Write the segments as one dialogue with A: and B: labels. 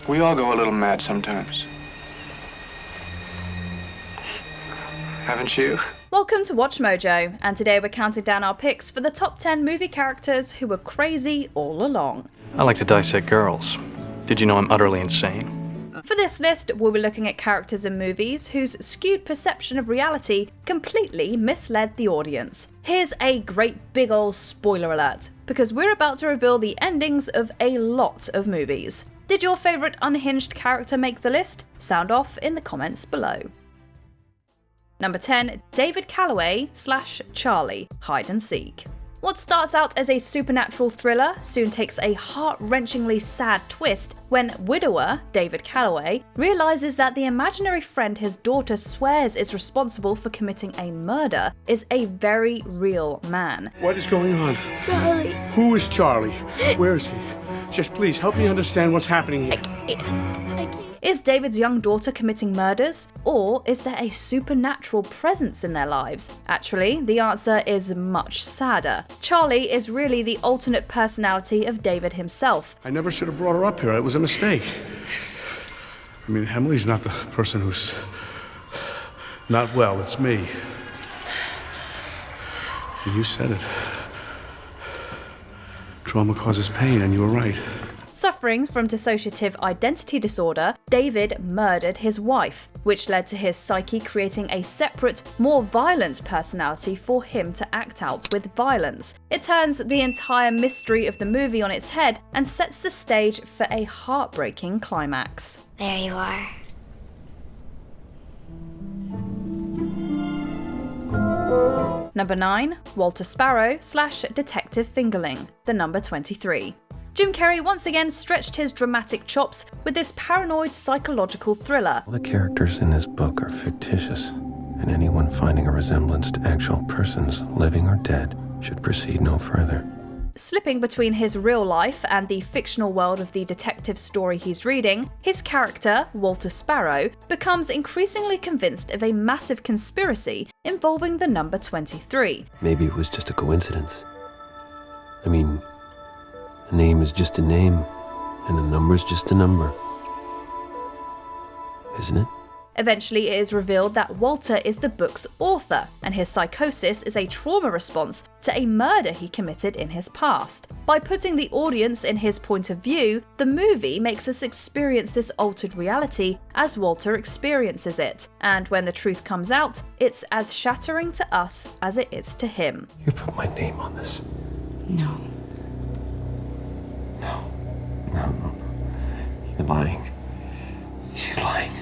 A: We all go a little mad sometimes. Haven't you?
B: Welcome to Watch Mojo, and today we're counting down our picks for the top 10 movie characters who were crazy all along.
C: I like to dissect girls. Did you know I'm utterly insane?
B: For this list, we'll be looking at characters in movies whose skewed perception of reality completely misled the audience. Here's a great big ol' spoiler alert, because we're about to reveal the endings of a lot of movies. Did your favourite unhinged character make the list? Sound off in the comments below. Number 10, David Callaway / Charlie, Hide and Seek. What starts out as a supernatural thriller soon takes a heart-wrenchingly sad twist when widower David Callaway realises that the imaginary friend his daughter swears is responsible for committing a murder is a very real man.
D: What is going on?
E: Charlie.
D: Who is Charlie? Where is he? Just please help me understand what's happening here.
E: I can't.
B: Is David's young daughter committing murders, or is there a supernatural presence in their lives? Actually, the answer is much sadder. Charlie is really the alternate personality of David himself.
D: I never should have brought her up here. It was a mistake. I mean, Emily's not the person who's not well. It's me. You said it. Trauma causes pain, and you were right.
B: Suffering from dissociative identity disorder, David murdered his wife, which led to his psyche creating a separate, more violent personality for him to act out with violence. It turns the entire mystery of the movie on its head and sets the stage for a heartbreaking climax.
E: There you are.
B: Number 9, Walter Sparrow / Detective Fingerling, the number 23. Jim Carrey once again stretched his dramatic chops with this paranoid psychological thriller.
F: All the characters in this book are fictitious, and anyone finding a resemblance to actual persons, living or dead, should proceed no further.
B: Slipping between his real life and the fictional world of the detective story he's reading, his character, Walter Sparrow, becomes increasingly convinced of a massive conspiracy involving the number 23.
F: Maybe it was just a coincidence. I mean, a name is just a name, and a number is just a number. Isn't it?
B: Eventually, it is revealed that Walter is the book's author, and his psychosis is a trauma response to a murder he committed in his past. By putting the audience in his point of view, the movie makes us experience this altered reality as Walter experiences it, and when the truth comes out, it's as shattering to us as it is to him.
F: You put my name on this.
E: No.
F: No. You're lying. She's lying.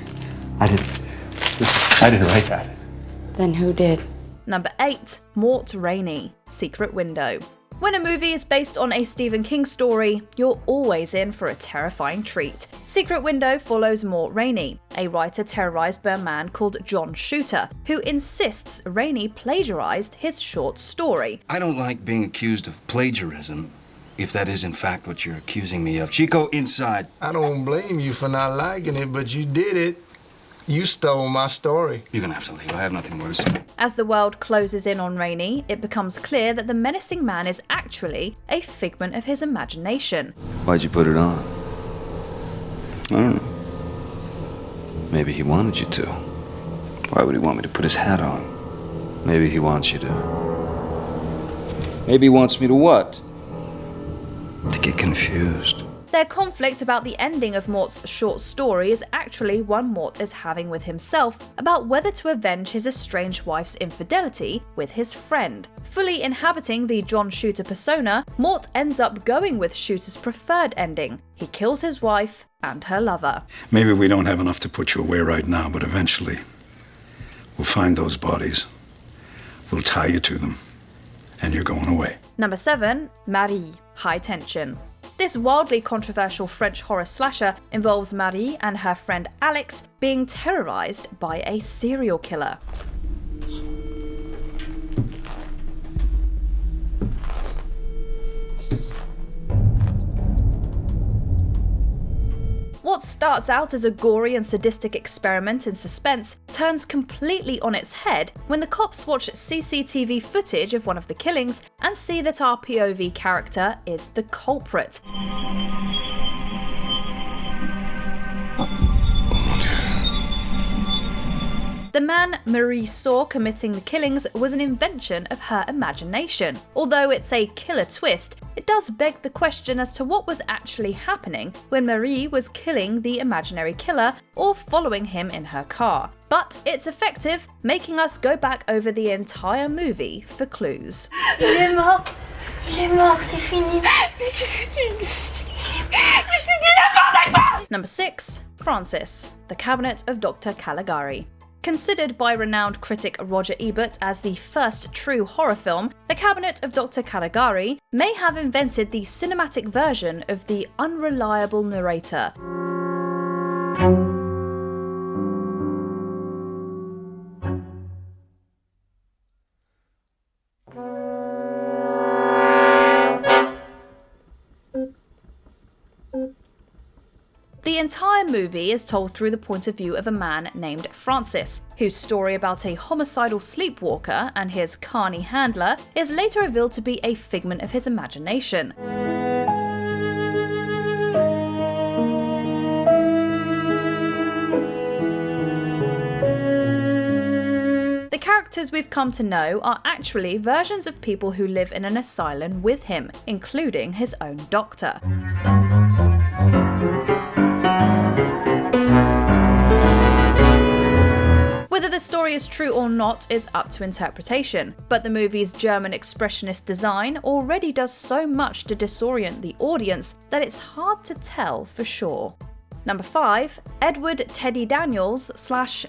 F: I didn't write that.
E: Then who did?
B: Number 8, Mort Rainey, Secret Window. When a movie is based on a Stephen King story, you're always in for a terrifying treat. Secret Window follows Mort Rainey, a writer terrorized by a man called John Shooter, who insists Rainey plagiarized his short story.
G: I don't like being accused of plagiarism, if that is in fact what you're accusing me of. Chico, inside.
H: I don't blame you for not liking it, but you did it. You stole my story.
G: You're gonna have to leave. I have nothing more to say.
B: As the world closes in on Rainey, it becomes clear that the menacing man is actually a figment of his imagination.
G: Why'd you put it on? I don't know. Maybe he wanted you to. Why would he want me to put his hat on? Maybe he wants you to. Maybe he wants me to what? To get confused.
B: Their conflict about the ending of Mort's short story is actually one Mort is having with himself about whether to avenge his estranged wife's infidelity with his friend. Fully inhabiting the John Shooter persona, Mort ends up going with Shooter's preferred ending. He kills his wife and her lover.
I: Maybe we don't have enough to put you away right now, but eventually we'll find those bodies. We'll tie you to them, and you're going away.
B: Number 7, Marie, High Tension. This wildly controversial French horror slasher involves Marie and her friend Alex being terrorized by a serial killer. What starts out as a gory and sadistic experiment in suspense turns completely on its head when the cops watch CCTV footage of one of the killings and see that our POV character is the culprit. The man Marie saw committing the killings was an invention of her imagination. Although it's a killer twist, it does beg the question as to what was actually happening when Marie was killing the imaginary killer or following him in her car. But it's effective, making us go back over the entire movie for clues.
E: Il est mort. Il est mort, c'est fini.
B: Number 6. Francis, the Cabinet of Dr. Caligari. Considered by renowned critic Roger Ebert as the first true horror film, The Cabinet of Dr. Caligari may have invented the cinematic version of the unreliable narrator. The entire movie is told through the point of view of a man named Francis, whose story about a homicidal sleepwalker and his carny handler is later revealed to be a figment of his imagination. The characters we've come to know are actually versions of people who live in an asylum with him, including his own doctor. Whether the story is true or not is up to interpretation, but the movie's German expressionist design already does so much to disorient the audience that it's hard to tell for sure. Number 5. Edward Teddy Daniels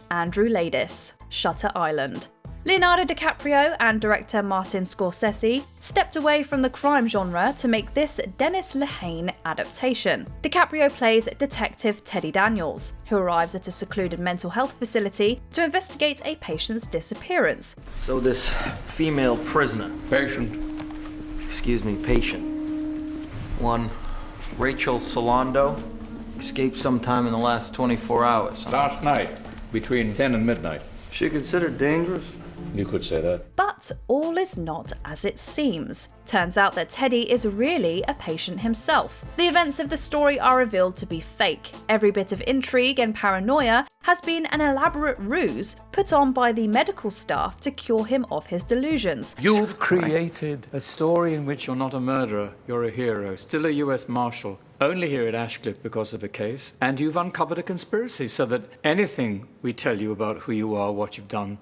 B: / Andrew Ladis, Shutter Island. Leonardo DiCaprio and director Martin Scorsese stepped away from the crime genre to make this Dennis Lehane adaptation. DiCaprio plays Detective Teddy Daniels, who arrives at a secluded mental health facility to investigate a patient's disappearance.
J: So this female prisoner,
D: Patient.
J: patient, one Rachel Solando, escaped sometime in the last 24 hours.
K: Last night, between 10 and midnight.
J: She considered dangerous?
K: You could say that.
B: But all is not as it seems. Turns out that Teddy is really a patient himself. The events of the story are revealed to be fake. Every bit of intrigue and paranoia has been an elaborate ruse put on by the medical staff to cure him of his delusions.
L: You've created a story in which you're not a murderer, you're a hero, still a US Marshal, only here at Ashcliffe because of a case, and you've uncovered a conspiracy so that anything we tell you about who you are, what you've done,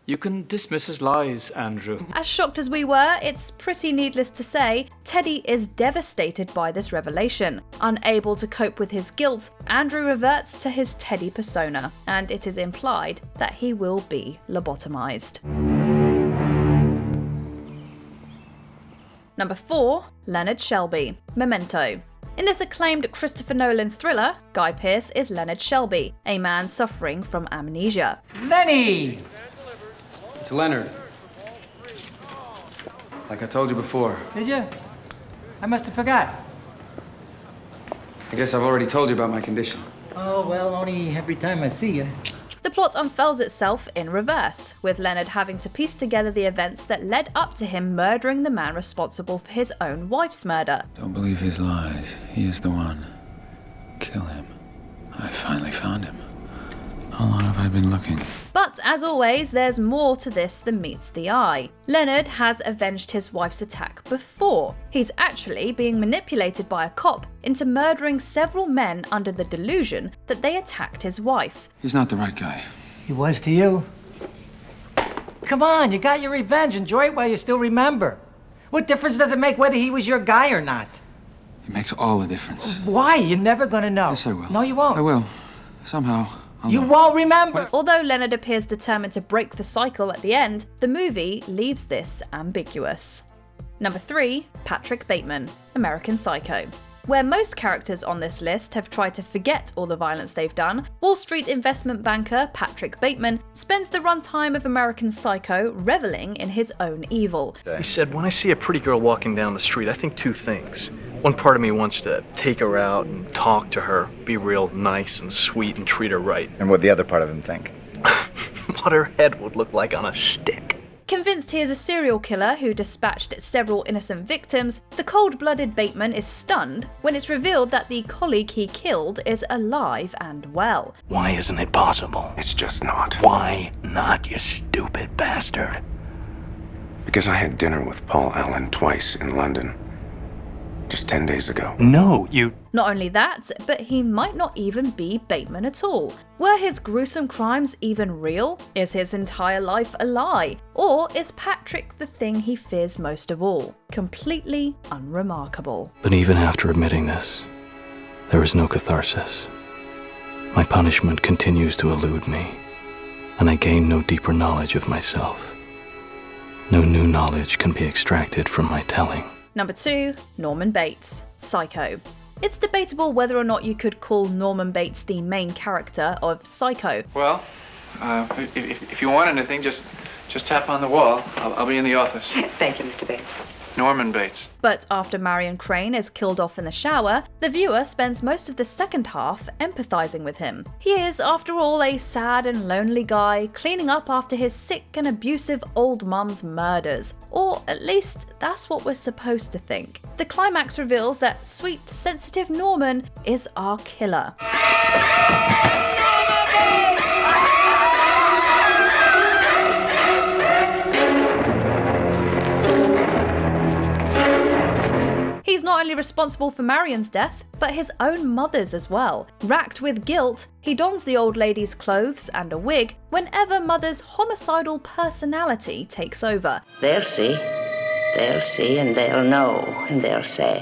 L: you can dismiss as lies, Andrew.
B: As shocked as we were, it's pretty needless to say, Teddy is devastated by this revelation. Unable to cope with his guilt, Andrew reverts to his Teddy persona, and it is implied that he will be lobotomized. Number 4. Leonard Shelby, Memento. In this acclaimed Christopher Nolan thriller, Guy Pearce is Leonard Shelby, a man suffering from amnesia.
M: Lenny! It's Leonard. Like I told you before.
N: Did you? I must have forgot.
M: I guess I've already told you about my condition.
N: Oh, well, only every time I see you.
B: The plot unfurls itself in reverse, with Leonard having to piece together the events that led up to him murdering the man responsible for his own wife's murder.
F: Don't believe his lies. He is the one. Kill him. I finally found him. How long have I been looking?
B: But as always, there's more to this than meets the eye. Leonard has avenged his wife's attack before. He's actually being manipulated by a cop into murdering several men under the delusion that they attacked his wife.
F: He's not the right guy.
N: He was to you. Come on, you got your revenge. Enjoy it while you still remember. What difference does it make whether he was your guy or not?
F: It makes all the difference.
N: Why? You're never gonna know.
F: Yes, I will.
N: No, you won't.
F: I will. Somehow.
N: You won't remember!
B: Although Leonard appears determined to break the cycle at the end, the movie leaves this ambiguous. Number 3. Patrick Bateman, American Psycho. Where most characters on this list have tried to forget all the violence they've done, Wall Street investment banker Patrick Bateman spends the runtime of American Psycho reveling in his own evil.
C: He said, when I see a pretty girl walking down the street, I think two things. One part of me wants to take her out and talk to her, be real nice and sweet and treat her right.
O: And what the other part of him think?
C: What her head would look like on a stick.
B: Convinced he is a serial killer who dispatched several innocent victims, the cold-blooded Bateman is stunned when it's revealed that the colleague he killed is alive and well.
O: Why isn't it possible?
F: It's just not.
O: Why not, you stupid bastard?
F: Because I had dinner with Paul Allen twice in London. Just 10 days ago.
O: No, you...
B: Not only that, but he might not even be Bateman at all. Were his gruesome crimes even real? Is his entire life a lie? Or is Patrick the thing he fears most of all? Completely unremarkable.
O: But even after admitting this, there is no catharsis. My punishment continues to elude me, and I gain no deeper knowledge of myself. No new knowledge can be extracted from my telling.
B: Number 2, Norman Bates, Psycho. It's debatable whether or not you could call Norman Bates the main character of Psycho.
A: Well, if you want anything, just tap on the wall. I'll be in the office.
P: Thank you, Mr. Bates.
A: Norman Bates.
B: But after Marion Crane is killed off in the shower, the viewer spends most of the second half empathizing with him. He is, after all, a sad and lonely guy cleaning up after his sick and abusive old mum's murders. Or at least that's what we're supposed to think. The climax reveals that sweet, sensitive Norman is our killer. He's not only responsible for Marion's death, but his own mother's as well. Racked with guilt, he dons the old lady's clothes and a wig whenever Mother's homicidal personality takes over.
Q: They'll see, and they'll know, and they'll say,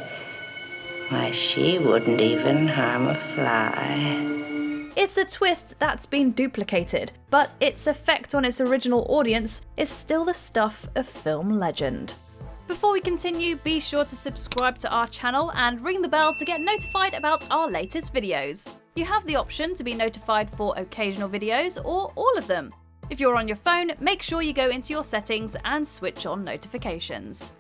Q: why, she wouldn't even harm a fly.
B: It's a twist that's been duplicated, but its effect on its original audience is still the stuff of film legend. Before we continue, be sure to subscribe to our channel and ring the bell to get notified about our latest videos. You have the option to be notified for occasional videos or all of them. If you're on your phone, make sure you go into your settings and switch on notifications.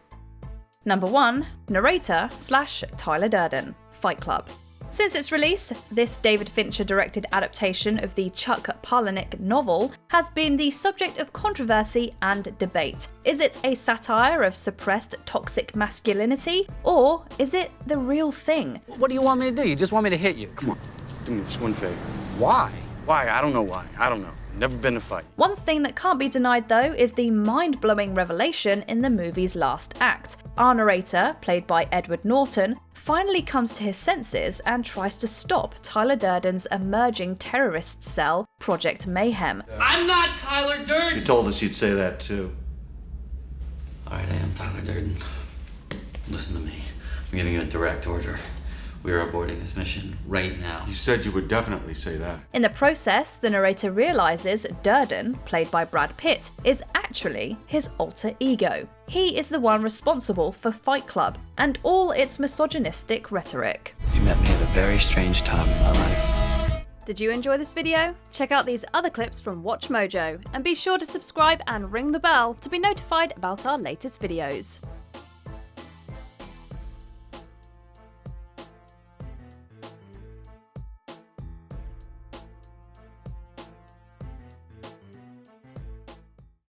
B: Number 1, narrator / Tyler Durden, Fight Club. Since its release, this David Fincher-directed adaptation of the Chuck Palahniuk novel has been the subject of controversy and debate. Is it a satire of suppressed toxic masculinity, or is it the real thing?
R: What do you want me to do? You just want me to hit you?
S: Come on, do me this one favor.
R: Why?
S: Why? I don't know why. I don't know. Never been in a fight.
B: One thing that can't be denied though is the mind-blowing revelation in the movie's last act. Our narrator, played by Edward Norton, finally comes to his senses and tries to stop Tyler Durden's emerging terrorist cell, Project Mayhem.
T: I'm not Tyler Durden!
K: You told us you'd say that too.
U: All right, I am Tyler Durden. Listen to me. I'm giving you a direct order. We are aborting this mission right now.
S: You said you would definitely say that.
B: In the process, the narrator realizes Durden, played by Brad Pitt, is actually his alter ego. He is the one responsible for Fight Club and all its misogynistic rhetoric.
U: You met me at a very strange time in my life.
B: Did you enjoy this video? Check out these other clips from WatchMojo and be sure to subscribe and ring the bell to be notified about our latest videos.